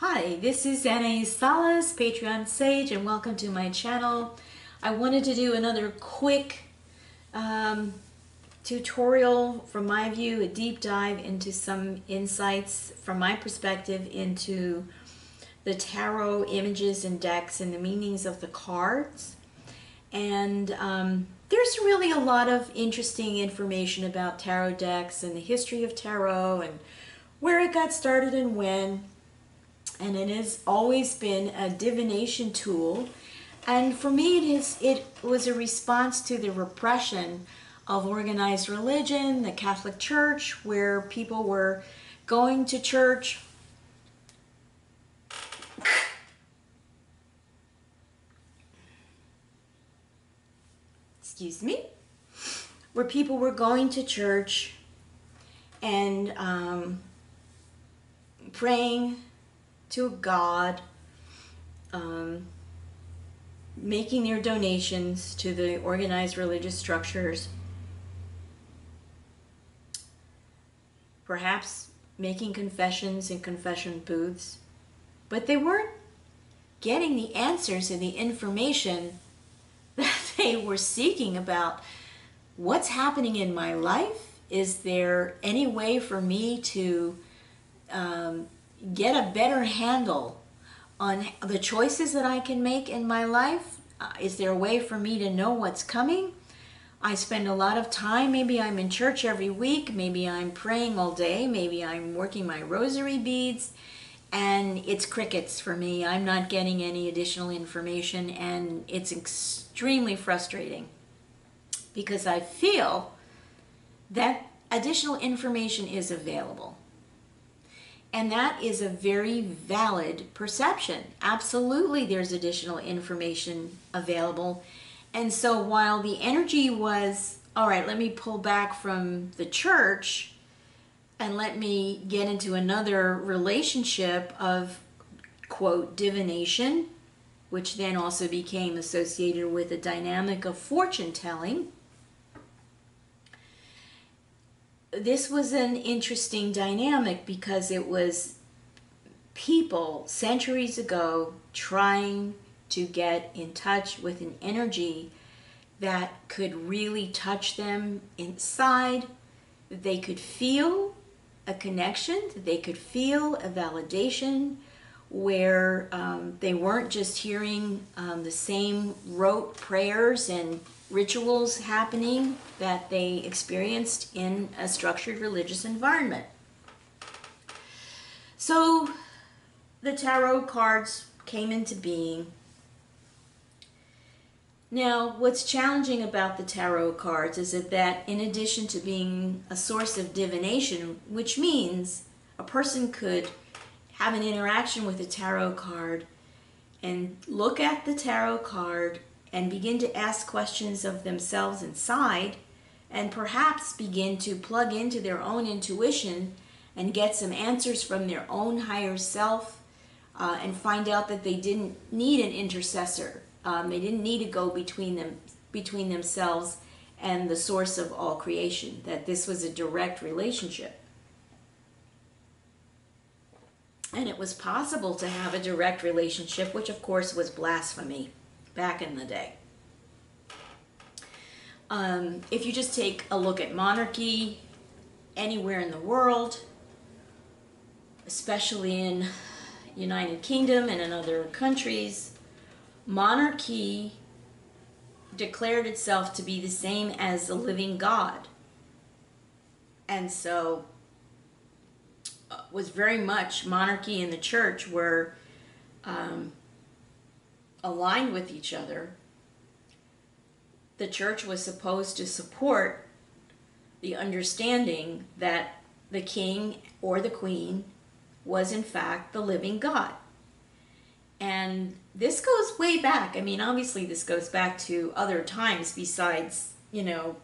Hi, this is Anna Salas, Patreon Sage, and welcome to my channel. I wanted to do another quick tutorial from my view, a deep dive into some insights from my perspective into the tarot images and decks and the meanings of the cards. And there's really a lot of interesting information about tarot decks and the history of tarot and where it got started and when. And it has always been a divination tool. And for me, it was a response to the repression of organized religion, the Catholic Church, where people were going to church excuse me, where people were going to church and praying to God, making their donations to the organized religious structures, perhaps making confessions in confession booths, but they weren't getting the answers and the information that they were seeking about what's happening in my life. Is there any way for me to get a better handle on the choices that I can make in my life? Is there a way for me to know what's coming? I spend a lot of time, maybe I'm in church every week, maybe I'm praying all day, maybe I'm working my rosary beads, and it's crickets for me. I'm not getting any additional information, and it's extremely frustrating because I feel that additional information is available. And that is a very valid perception. Absolutely, there's additional information available. And so while the energy was, all right, let me pull back from the church and let me get into another relationship of, quote, divination, which then also became associated with a dynamic of fortune telling. This was an interesting dynamic because it was people centuries ago trying to get in touch with an energy that could really touch them inside, that they could feel a connection, that they could feel a validation, where they weren't just hearing the same rote prayers and rituals happening that they experienced in a structured religious environment. So the tarot cards came into being. Now, what's challenging about the tarot cards is that in addition to being a source of divination, which means a person could have an interaction with a tarot card and look at the tarot card and begin to ask questions of themselves inside, and perhaps begin to plug into their own intuition and get some answers from their own higher self, and find out that they didn't need an intercessor. They didn't need to go between themselves and the source of all creation, that this was a direct relationship. And it was possible to have a direct relationship, which of course was blasphemy back in the day. If you just take a look at monarchy anywhere in the world, especially in United Kingdom and in other countries, monarchy declared itself to be the same as the living God. And so was very much monarchy and the church were aligned with each other. The church was supposed to support the understanding that the king or the queen was in fact the living God. And this goes way back. I mean, obviously this goes back to other times besides, 1000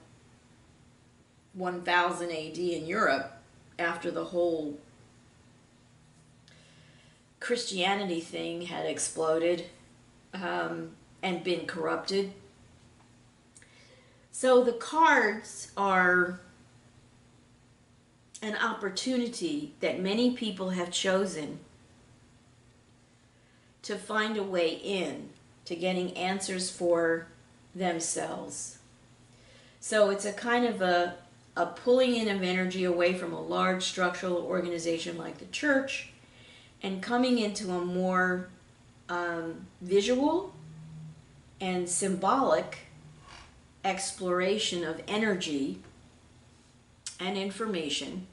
AD in Europe, after the whole Christianity thing had exploded and been corrupted. So the cards are an opportunity that many people have chosen to find a way in to getting answers for themselves. So it's a kind of a pulling in of energy away from a large structural organization like the church and coming into a more visual and symbolic exploration of energy and information.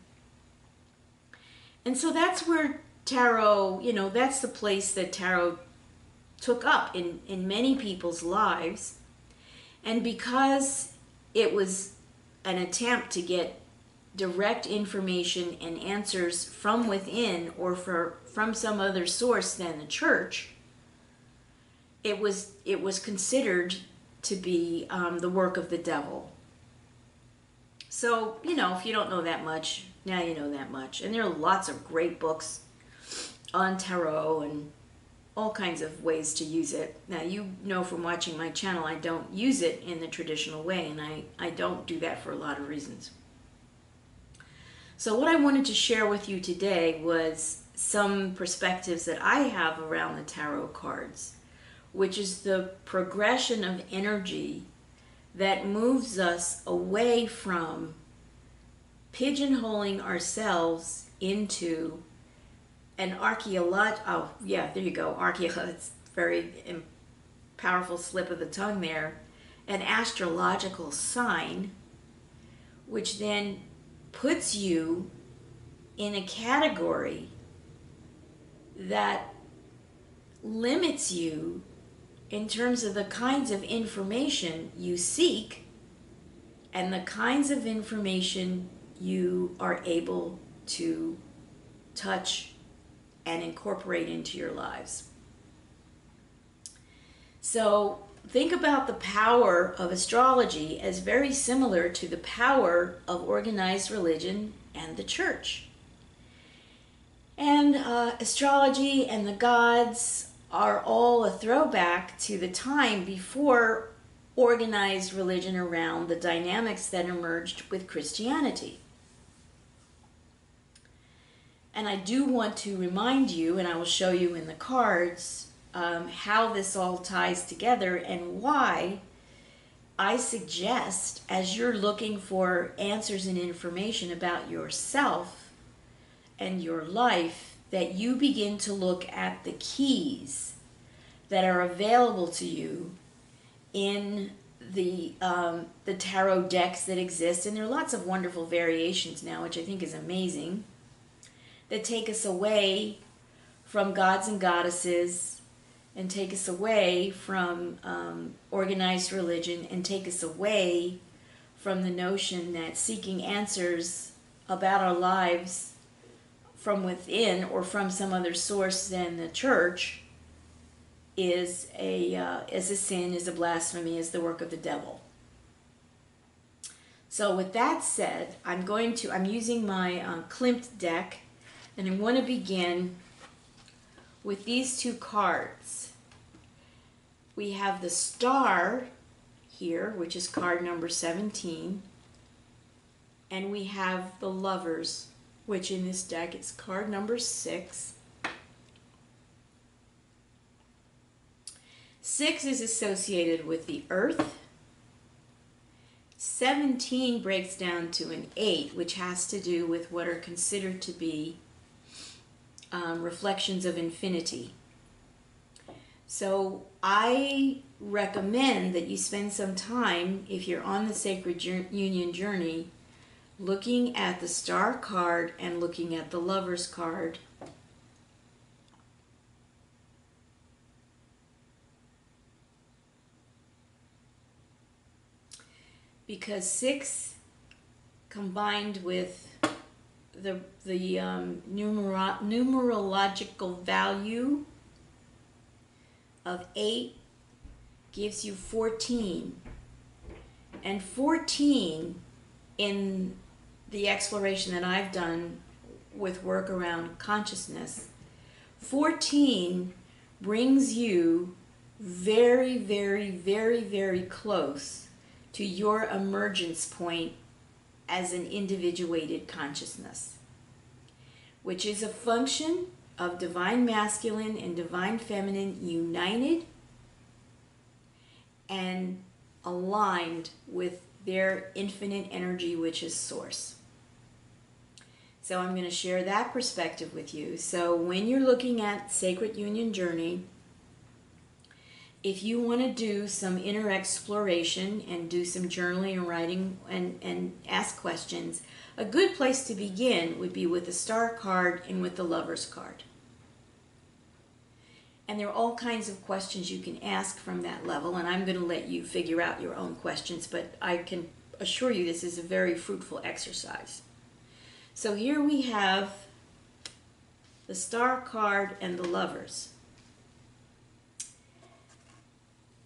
And so that's where tarot, that's the place that tarot took up in many people's lives. And because it was an attempt to get direct information and answers from within or from some other source than the church, it was considered to be the work of the devil. So, if you don't know that much, now you know that much. And there are lots of great books on tarot and all kinds of ways to use it. Now, you know from watching my channel, I don't use it in the traditional way, and I don't do that for a lot of reasons. So what I wanted to share with you today was some perspectives that I have around the tarot cards, which is the progression of energy that moves us away from pigeonholing ourselves into an it's very powerful slip of the tongue there, an astrological sign, which then puts you in a category that limits you in terms of the kinds of information you seek and the kinds of information you are able to touch and incorporate into your lives. So think about the power of astrology as very similar to the power of organized religion and the church. And astrology and the gods are all a throwback to the time before organized religion around the dynamics that emerged with Christianity. And I do want to remind you, and I will show you in the cards, how this all ties together and why I suggest, as you're looking for answers and information about yourself and your life, that you begin to look at the keys that are available to you in the tarot decks that exist. And there are lots of wonderful variations now, which I think is amazing, that take us away from gods and goddesses and take us away from organized religion and take us away from the notion that seeking answers about our lives from within or from some other source than the church is a sin, is a blasphemy, is the work of the devil. So with that said, I'm using my Klimt deck, and I want to begin with these two cards. We have the Star here, which is card number 17, and we have the Lovers, which in this deck is card number 6. 6 is associated with the Earth. 17 breaks down to an 8, which has to do with what are considered to be reflections of infinity. So I recommend that you spend some time, if you're on the Sacred Union journey, looking at the Star card and looking at the Lovers card. Because 6 combined with the numerological value of 8 gives you 14. And 14, in the exploration that I've done with work around consciousness, 14 brings you very, very, very, very close to your emergence point as an individuated consciousness, which is a function of divine masculine and divine feminine united and aligned with their infinite energy, which is source. So I'm going to share that perspective with you. So when you're looking at Sacred Union Journey, if you want to do some inner exploration and do some journaling and writing and ask questions, a good place to begin would be with the Star card and with the Lover's card. And there are all kinds of questions you can ask from that level, and I'm going to let you figure out your own questions, but I can assure you this is a very fruitful exercise. So here we have the Star card and the Lovers.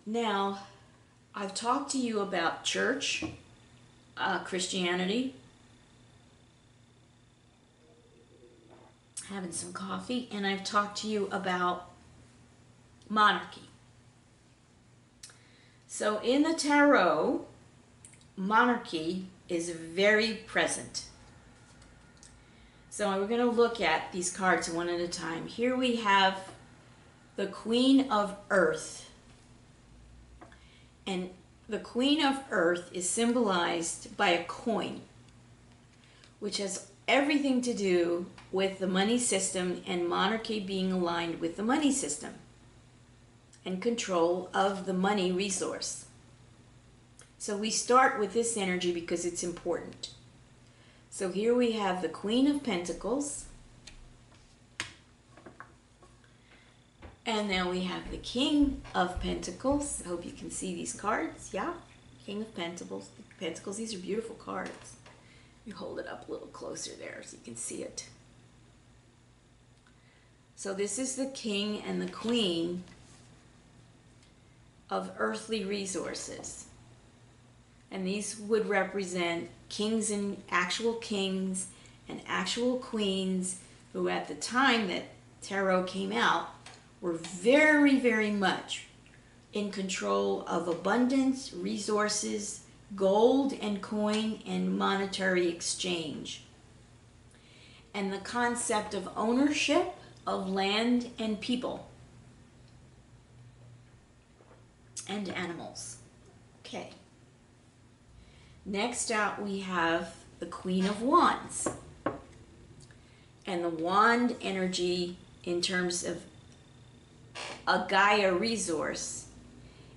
Now, I've talked to you about church, Christianity, having some coffee, and I've talked to you about monarchy. So in the tarot, monarchy is very present. So we're going to look at these cards one at a time. Here we have the Queen of Earth. And the Queen of Earth is symbolized by a coin, which has everything to do with the money system and monarchy being aligned with the money system and control of the money resource. So we start with this energy because it's important. So here we have the Queen of Pentacles. And now we have the King of Pentacles. I hope you can see these cards. Yeah, King of Pentacles. Pentacles, these are beautiful cards. You hold it up a little closer there so you can see it. So this is the King and the Queen of earthly resources. And these would represent kings and actual queens who at the time that tarot came out were very, very much in control of abundance, resources, gold and coin, and monetary exchange. And the concept of ownership of land and people and animals. Okay. Next out we have the Queen of Wands. And the wand energy in terms of a GAIA resource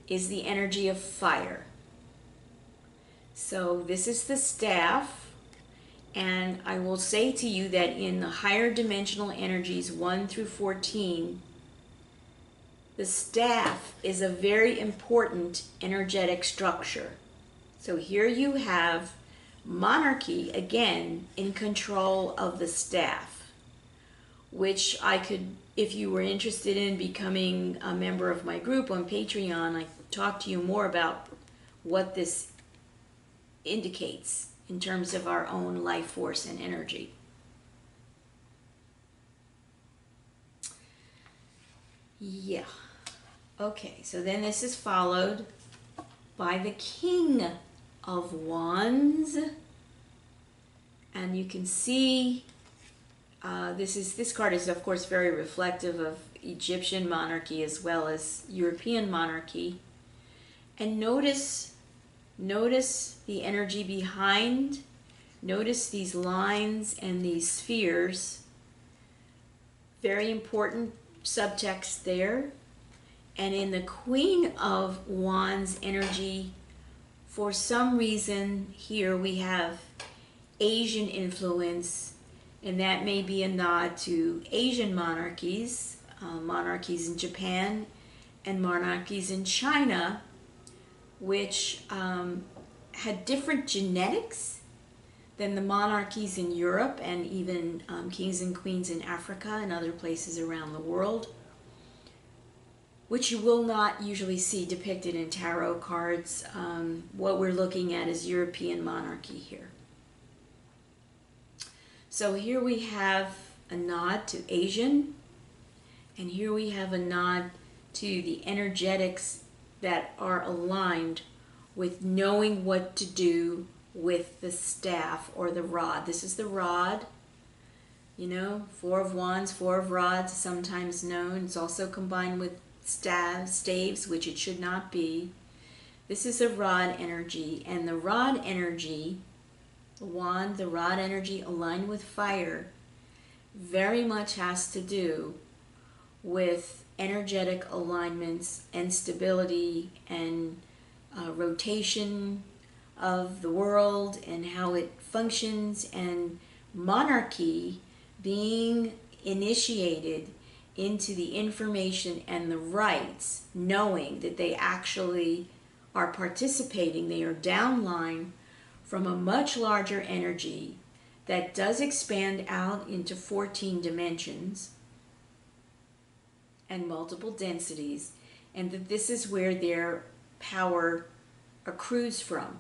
is the energy of fire. So this is the staff, and I will say to you that in the higher dimensional energies 1 through 14, the staff is a very important energetic structure. So here you have monarchy again in control of the staff, which I could, if you were interested in becoming a member of my group on Patreon, I could talk to you more about what this indicates in terms of our own life force and energy. Yeah. Okay, so then this is followed by the King of Wands. And you can see this card is of course very reflective of Egyptian monarchy as well as European monarchy. And notice the energy behind. Notice these lines and these spheres. Very important subtext there. And in the Queen of Wands energy, for some reason here we have Asian influence, and that may be a nod to Asian monarchies, monarchies in Japan and monarchies in China, which had different genetics than the monarchies in Europe and even kings and queens in Africa and other places around the world, which you will not usually see depicted in tarot cards. What we're looking at is European monarchy here. So here we have a nod to Asian, and here we have a nod to the energetics that are aligned with knowing what to do with the staff or the rod. This is the rod. You know, Four of Wands, Four of Rods, sometimes known. It's also combined with staves, which it should not be. This is a rod energy, and the rod energy, the wand, the rod energy aligned with fire, very much has to do with energetic alignments and stability and rotation of the world and how it functions, and monarchy being initiated into the information and the rights, knowing that they actually are participating, they are downline from a much larger energy that does expand out into 14 dimensions and multiple densities, and that this is where their power accrues from.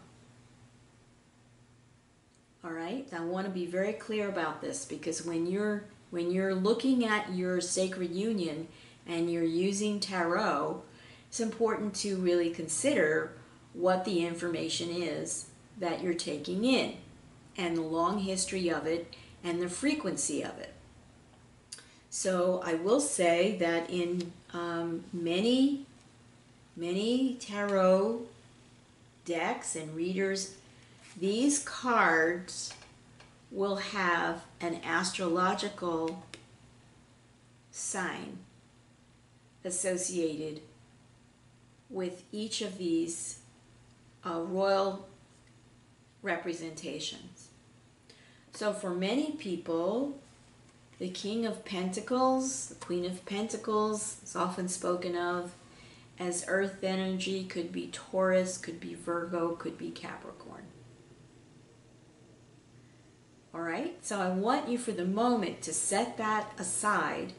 All right, I want to be very clear about this, because when you're looking at your sacred union and you're using tarot, it's important to really consider what the information is that you're taking in, and the long history of it, and the frequency of it. So I will say that in many tarot decks and readers, these cards will have an astrological sign associated with each of these royal representations. So for many people, the King of Pentacles, the Queen of Pentacles is often spoken of as earth energy, could be Taurus, could be Virgo, could be Capricorn. All right, so I want you for the moment to set that aside,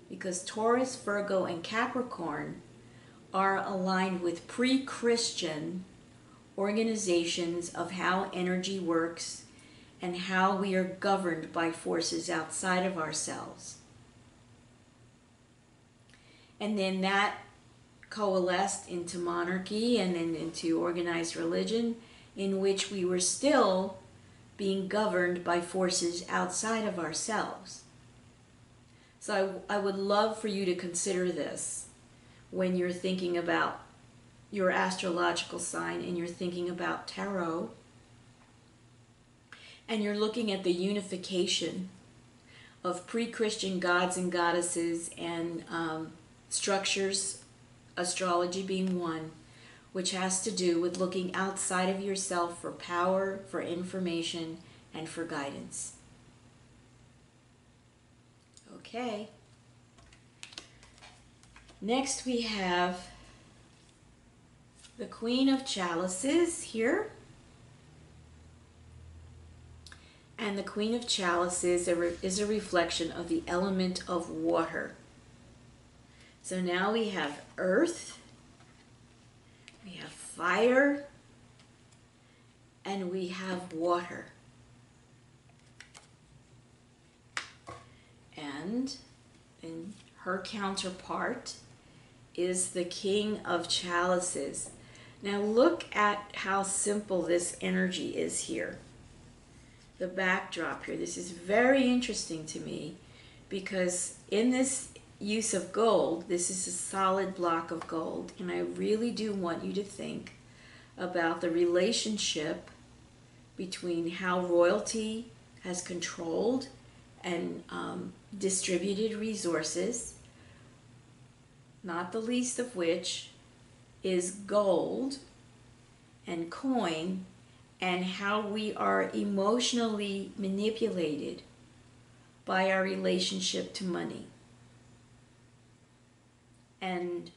because Taurus, Virgo, and Capricorn are aligned with pre-Christian organizations of how energy works and how we are governed by forces outside of ourselves. And then that coalesced into monarchy and then into organized religion, in which we were still being governed by forces outside of ourselves. So I would love for you to consider this when you're thinking about your astrological sign and you're thinking about tarot, and you're looking at the unification of pre-Christian gods and goddesses and structures, astrology being one, which has to do with looking outside of yourself for power, for information, and for guidance. Okay. Next we have the Queen of Chalices here. And the Queen of Chalices is a reflection of the element of water. So now we have earth, we have fire, and we have water. And her counterpart is the King of Chalices. Now look at how simple this energy is here. The backdrop here. This is very interesting to me, because in this use of gold, this is a solid block of gold, and I really do want you to think about the relationship between how royalty has controlled and distributed resources, not the least of which is gold and coin, and how we are emotionally manipulated by our relationship to money. And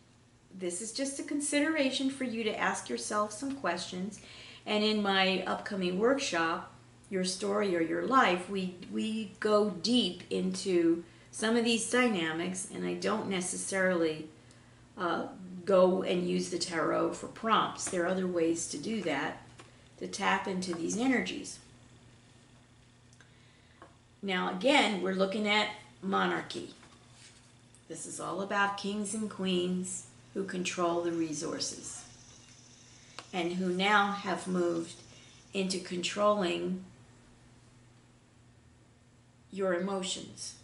this is just a consideration for you to ask yourself some questions. And in my upcoming workshop, Your Story or Your Life, we go deep into some of these dynamics, and I don't necessarily go and use the tarot for prompts. There are other ways to do that, to tap into these energies. Now again, we're looking at monarchy. This is all about kings and queens who control the resources and who now have moved into controlling your emotions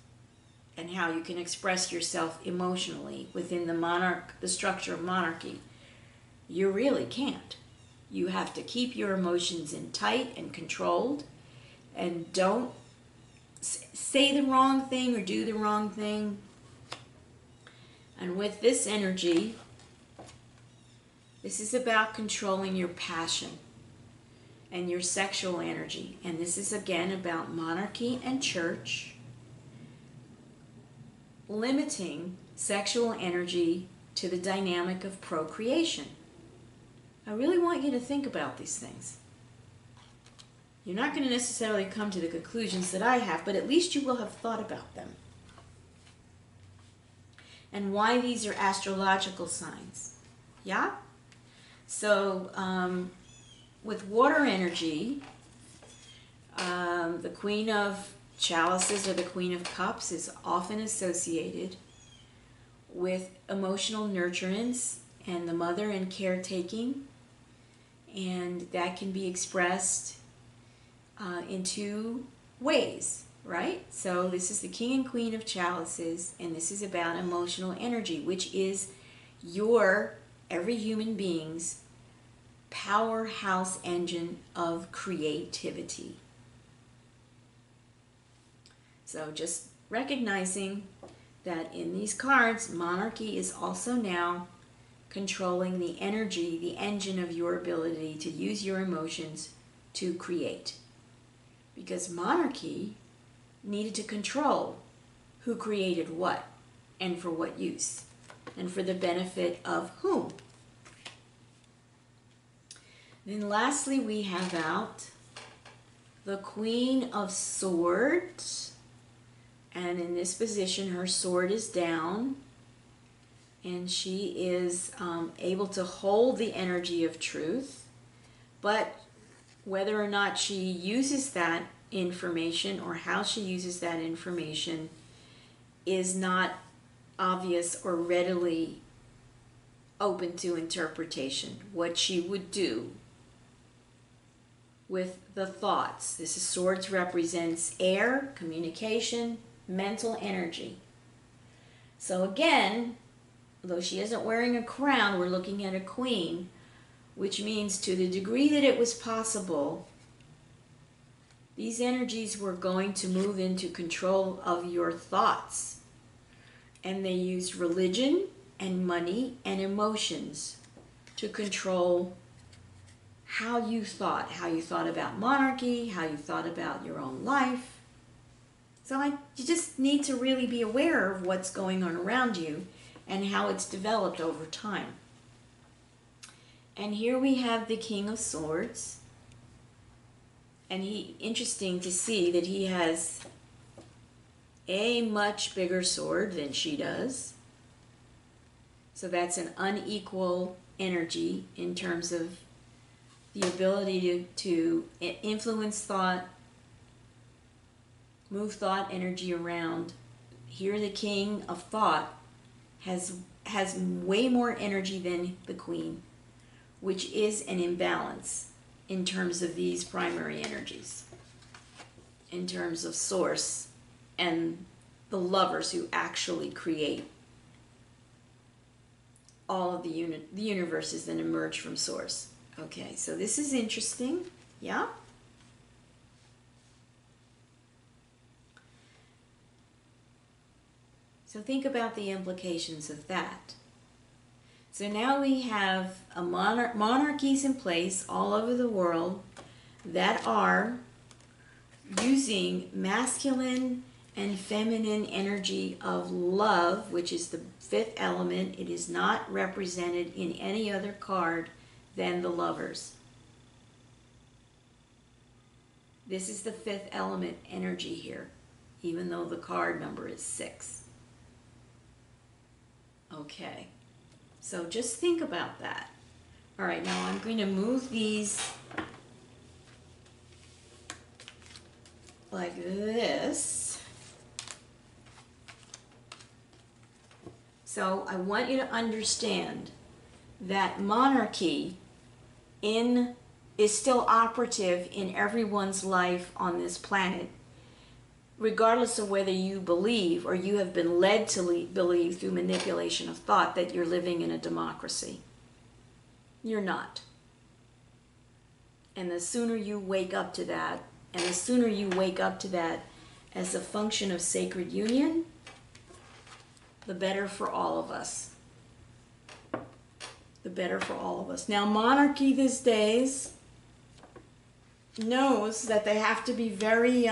and how you can express yourself emotionally within the structure of monarchy. You really can't. You have to keep your emotions in tight and controlled, and don't say the wrong thing or do the wrong thing. And with this energy, this is about controlling your passion and your sexual energy. And this is again about monarchy and church, limiting sexual energy to the dynamic of procreation. I really want you to think about these things. You're not going to necessarily come to the conclusions that I have, but at least you will have thought about them. And why these are astrological signs. Yeah? So, with water energy, the Queen of Chalices or the Queen of Cups is often associated with emotional nurturance and the mother and caretaking. And that can be expressed in two ways, right? So this is the King and Queen of Chalices, and this is about emotional energy, which is every human being's powerhouse engine of creativity. So just recognizing that in these cards, monarchy is also now controlling the energy, the engine of your ability to use your emotions to create. Because monarchy needed to control who created what and for what use and for the benefit of whom. Then lastly, we have out the Queen of Swords. And in this position, her sword is down. And she is able to hold the energy of truth. But whether or not she uses that information or how she uses that information is not obvious or readily open to interpretation. What she would do with the thoughts. This is swords represents air, communication, mental energy. So again, although she isn't wearing a crown, we're looking at a queen, which means to the degree that it was possible, these energies were going to move into control of your thoughts. And they used religion and money and emotions to control how you thought about monarchy, how you thought about your own life. So you just need to really be aware of what's going on around you and how it's developed over time. And here we have the King of Swords. And interesting to see that he has a much bigger sword than she does. So that's an unequal energy in terms of the ability to influence thought, move thought energy around. Here the King of Thought has way more energy than the Queen, which is an imbalance in terms of these primary energies, in terms of source and the lovers who actually create all of the universes that emerge from source. Okay, so this is interesting, yeah? So think about the implications of that. So now we have monarchies in place all over the world that are using masculine and feminine energy of love, which is the fifth element. It is not represented in any other card than the Lovers. This is the fifth element energy here, even though the card number is 6. Okay, so just think about that. All right, now I'm going to move these like this. So I want you to understand that monarchy is still operative in everyone's life on this planet. regardless of whether you believe or you have been led to believe through manipulation of thought that you're living in a democracy. You're not. And the sooner you wake up to that, and the sooner you wake up to that as a function of sacred union, the better for all of us. The better for all of us. Now, monarchy these days knows that they have to be very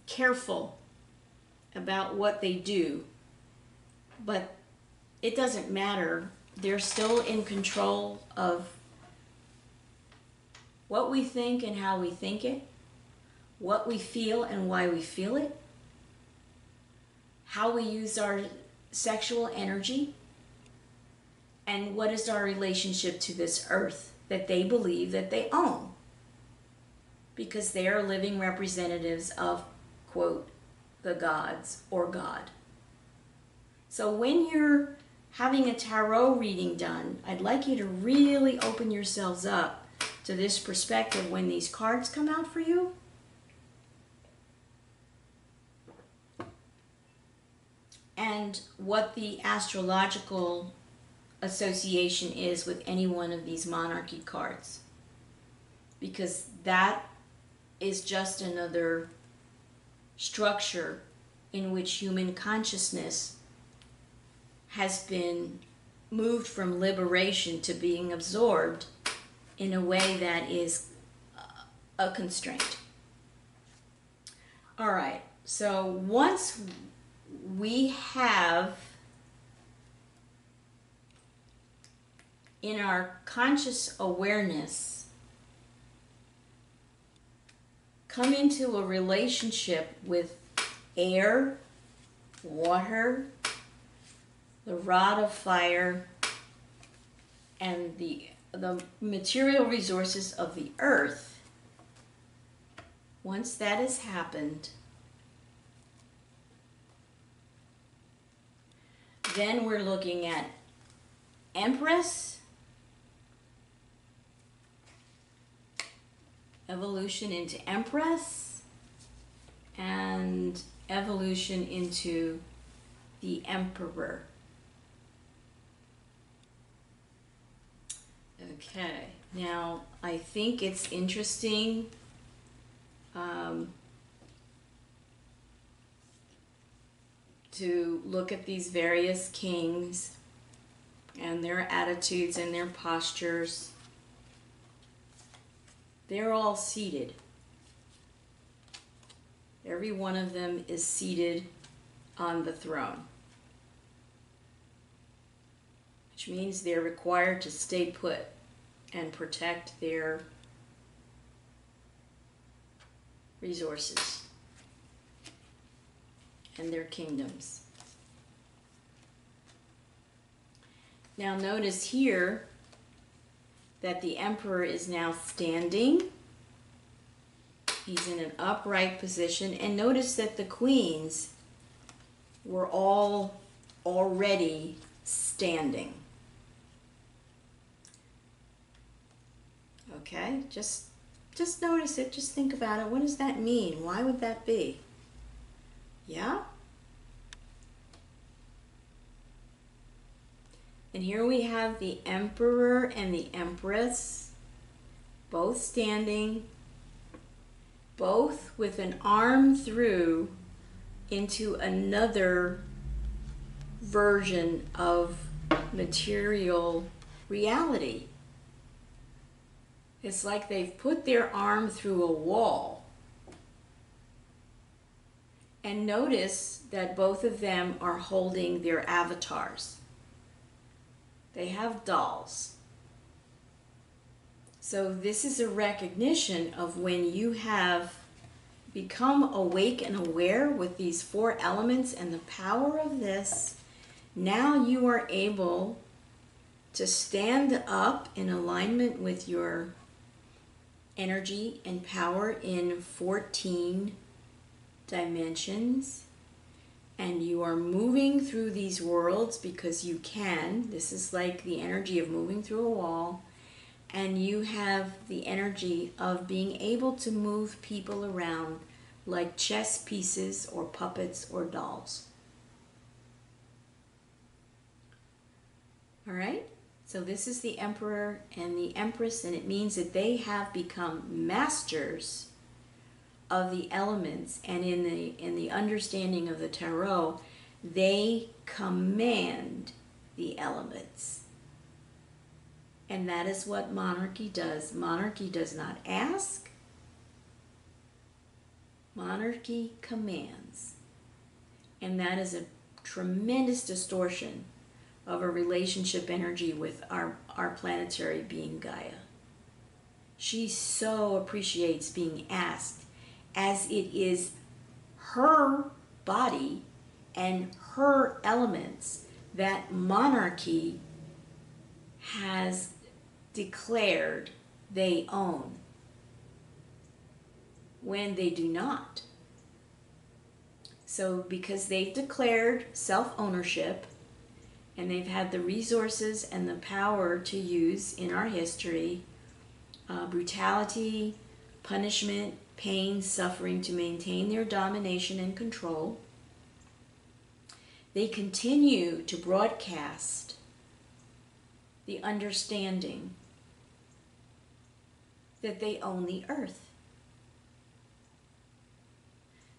careful about what they do, but it doesn't matter. They're still in control of what we think and how we think it, what we feel and why we feel it, how we use our sexual energy, and what is our relationship to this earth that they believe that they own, because they are living representatives of, quote, the gods or God. So when you're having a tarot reading done, I'd like you to really open yourselves up to this perspective when these cards come out for you. And what the astrological association is with any one of these monarchy cards. Because that is just another structure in which human consciousness has been moved from liberation to being absorbed in a way that is a constraint. All right, so once we have in our conscious awareness come into a relationship with air, water, the rod of fire, and the material resources of the earth, once that has happened, then we're looking at Empress, evolution into Empress, and evolution into the Emperor. Okay, now I think it's interesting to look at these various kings and their attitudes and their postures. They're all seated. Every one of them is seated on the throne, which means they're required to stay put and protect their resources and their kingdoms. Now notice here that the emperor is now standing. He's in an upright position, and notice that the queens were all already standing. Okay, just notice it, just think about it. What does that mean? Why would that be? Yeah? And here we have the emperor and the empress, both standing, both with an arm through into another version of material reality. It's like they've put their arm through a wall. And notice that both of them are holding their avatars. They have dolls. So this is a recognition of when you have become awake and aware with these four elements and the power of this. Now you are able to stand up in alignment with your energy and power in 14 dimensions, and you are moving through these worlds because you can. This is like the energy of moving through a wall, and you have the energy of being able to move people around like chess pieces or puppets or dolls. All right? So this is the Emperor and the Empress, and it means that they have become masters of the elements, and in the understanding of the tarot, they command the elements. And that is what monarchy does. Monarchy does not ask. Monarchy commands. And that is a tremendous distortion of a relationship energy with our planetary being Gaia. She so appreciates being asked, as it is her body and her elements that monarchy has declared they own, when they do not. So because they've declared self-ownership, and they've had the resources and the power to use in our history, brutality, punishment, pain, suffering, to maintain their domination and control, they continue to broadcast the understanding that they own the earth.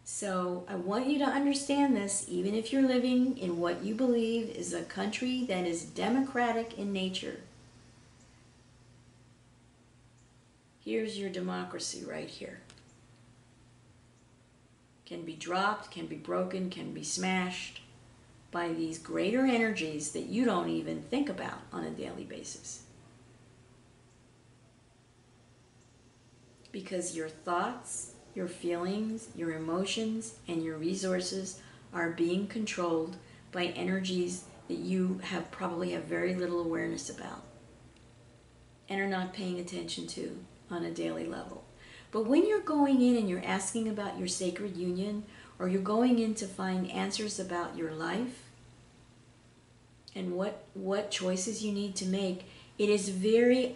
So I want you to understand this, even if you're living in what you believe is a country that is democratic in nature. Here's your democracy right here. Can be dropped, can be broken, can be smashed by these greater energies that you don't even think about on a daily basis. Because your thoughts, your feelings, your emotions, and your resources are being controlled by energies that you probably have very little awareness about and are not paying attention to on a daily level. But when you're going in and you're asking about your sacred union, or you're going in to find answers about your life and what choices you need to make, it is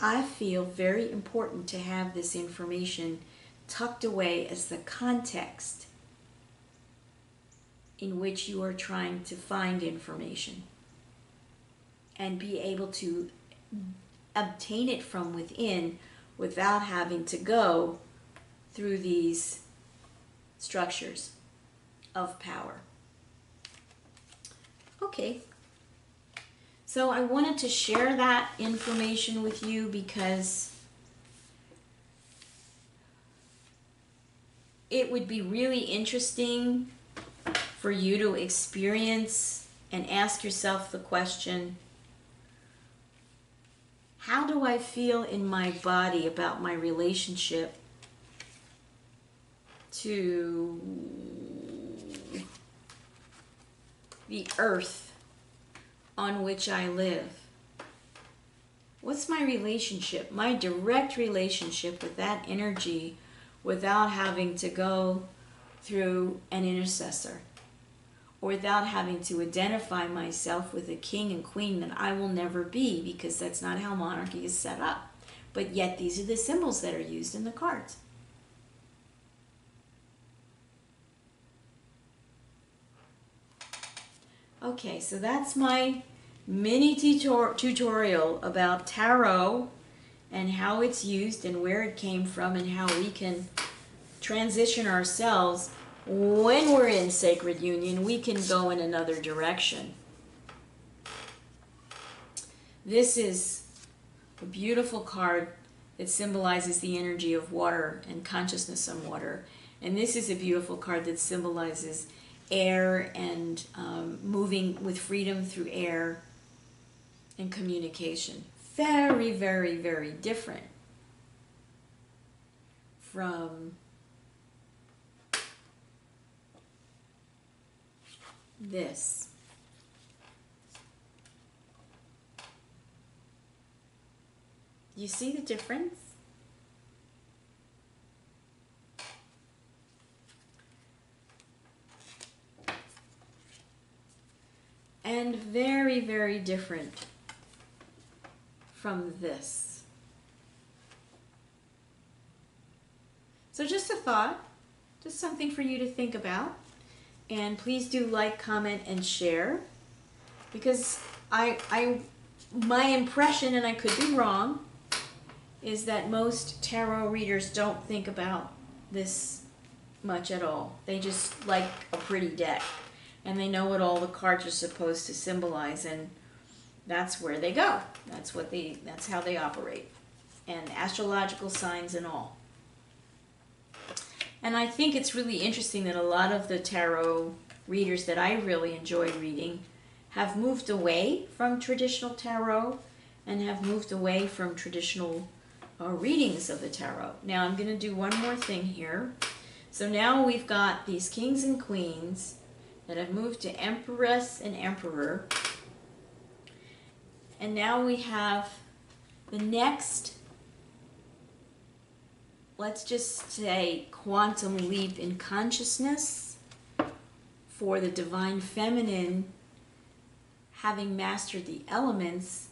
I feel very important to have this information tucked away as the context in which you are trying to find information and be able to obtain it from within without having to go through these structures of power. Okay. So I wanted to share that information with you because it would be really interesting for you to experience and ask yourself the question, how do I feel in my body about my relationship to the earth on which I live? What's my relationship, my direct relationship with that energy without having to go through an intercessor, or without having to identify myself with a king and queen that I will never be, because that's not how monarchy is set up. But yet these are the symbols that are used in the cards. Okay, so that's my mini tutorial about tarot and how it's used and where it came from and how we can transition ourselves when we're in sacred union. We can go in another direction. This is a beautiful card that symbolizes the energy of water and consciousness on water. And this is a beautiful card that symbolizes air and moving with freedom through air and communication. Very, very, very different from this. You see the difference? And very, very different from this. So just a thought. Just something for you to think about. And please do like, comment, and share. Because my impression, and I could be wrong, is that most tarot readers don't think about this much at all. They just like a pretty deck. And they know what all the cards are supposed to symbolize, and that's where they go. That's how they operate. And astrological signs and all. And I think it's really interesting that a lot of the tarot readers that I really enjoy reading have moved away from traditional tarot and have moved away from traditional readings of the tarot. Now I'm going to do one more thing here. So now we've got these kings and queens that have moved to Empress and Emperor. And now we have the next, let's just say, quantum leap in consciousness for the Divine Feminine, having mastered the elements.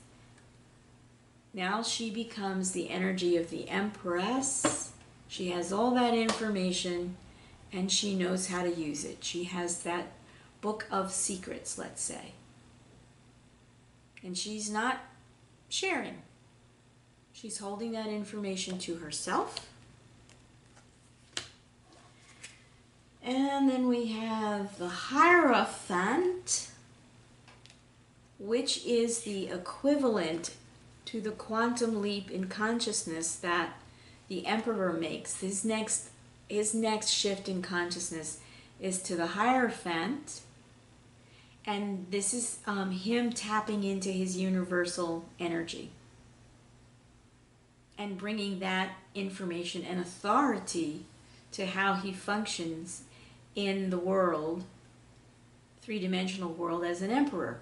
Now she becomes the energy of the Empress. She has all that information and she knows how to use it. She has that book of secrets, let's say. And she's not sharing. She's holding that information to herself. And then we have the Hierophant, which is the equivalent to the quantum leap in consciousness that the Emperor makes. His next shift in consciousness is to the Hierophant, and this is him tapping into his universal energy and bringing that information and authority to how he functions in the world, three-dimensional world, as an emperor.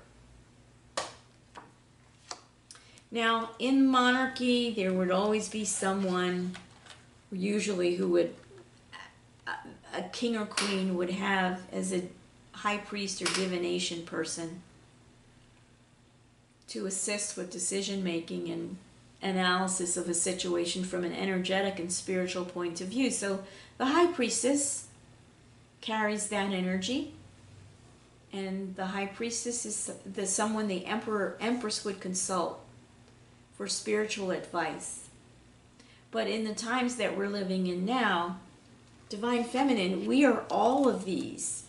Now, in monarchy, there would always be someone, usually who would, a king or queen would have as a high priest or divination person to assist with decision making and analysis of a situation from an energetic and spiritual point of view. So the high priestess carries that energy, and the high priestess is someone the empress would consult for spiritual advice. But in the times that we're living in now, Divine Feminine, we are all of these,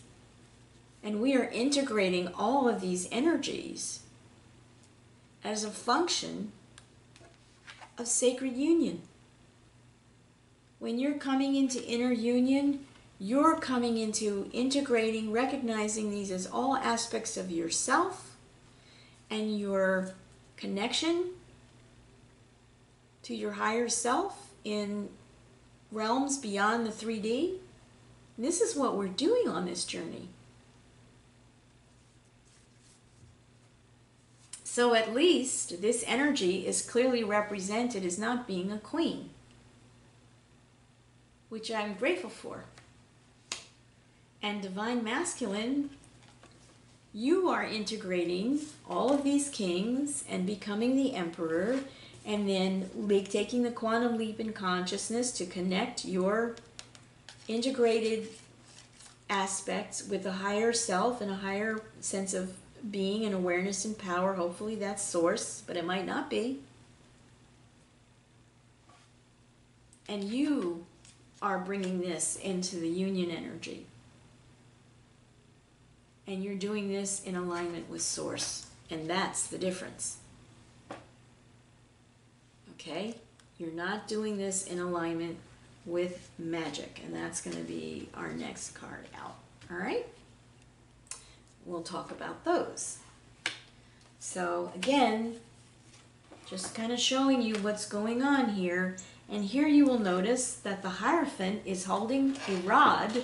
and we are integrating all of these energies as a function of sacred union. When you're coming into inner union, you're coming into integrating, recognizing these as all aspects of yourself and your connection to your higher self in realms beyond the 3D. And this is what we're doing on this journey. So at least this energy is clearly represented as not being a queen, which I'm grateful for. And Divine Masculine, you are integrating all of these kings and becoming the emperor, and then taking the quantum leap in consciousness to connect your integrated aspects with a higher self and a higher sense of being and awareness and power. Hopefully that's source, but it might not be. And you are bringing this into the union energy. And you're doing this in alignment with source. And that's the difference. Okay? You're not doing this in alignment with magic. And that's going to be our next card out. All right? We'll talk about those. So again, just kind of showing you what's going on here. And here you will notice that the Hierophant is holding a rod.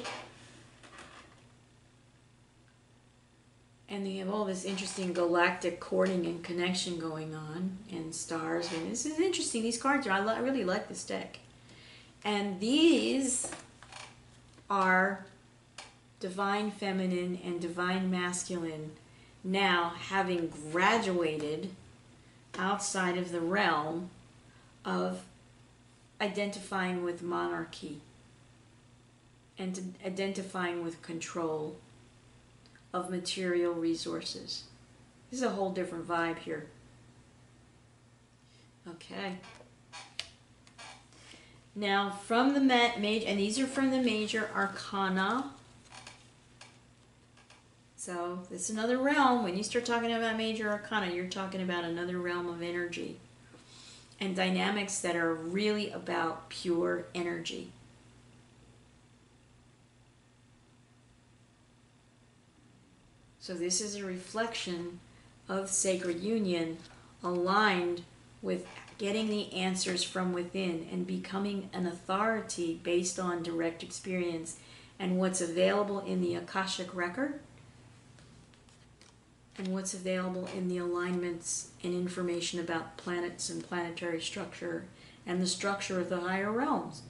And they have all this interesting galactic courting and connection going on, and stars. And this is interesting. These cards are, I really like this deck. And these are Divine Feminine and Divine Masculine now having graduated outside of the realm of identifying with monarchy and identifying with control of material resources. This is a whole different vibe here. Okay. Now from the major, and these are from the major arcana. So this is another realm. When you start talking about major arcana, you're talking about another realm of energy and dynamics that are really about pure energy. So this is a reflection of sacred union aligned with getting the answers from within and becoming an authority based on direct experience and what's available in the Akashic record and what's available in the alignments and information about planets and planetary structure and the structure of the higher realms.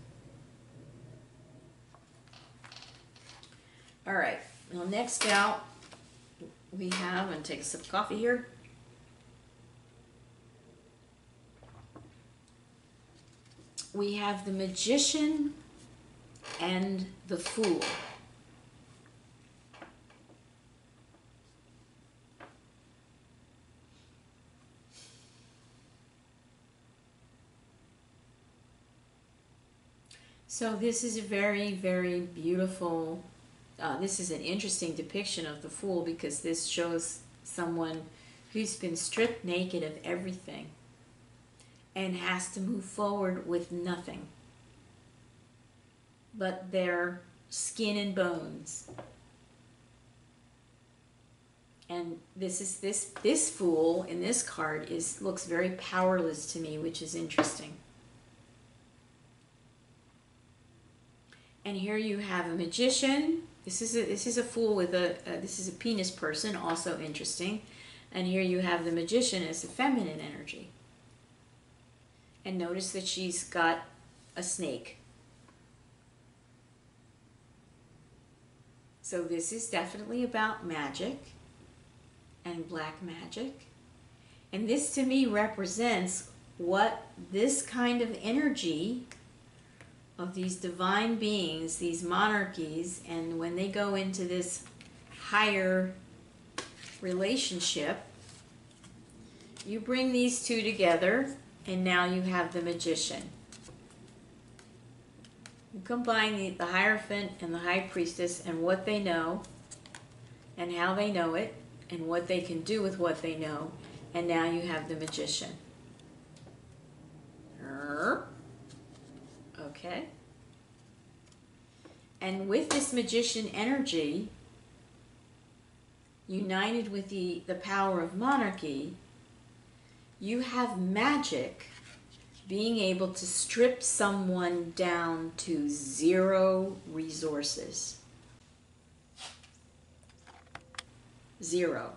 All right, well, next out we have, and take a sip of coffee here. We have the Magician and the Fool. So this is a very, very beautiful, this is an interesting depiction of the Fool, because this shows someone who's been stripped naked of everything and has to move forward with nothing but their skin and bones. And this Fool in this card looks very powerless to me, which is interesting. And here you have a Magician. This is a Fool with this is a penis person, also interesting. And here you have the Magician as a feminine energy. And notice that she's got a snake. So this is definitely about magic and black magic. And this to me represents what this kind of energy of these divine beings, these monarchies, and when they go into this higher relationship, you bring these two together, and now you have the Magician. You combine the Hierophant and the High Priestess and what they know, and how they know it, and what they can do with what they know, and now you have the Magician. Okay. And with this Magician energy, united with the power of monarchy, you have magic being able to strip someone down to zero resources. Zero.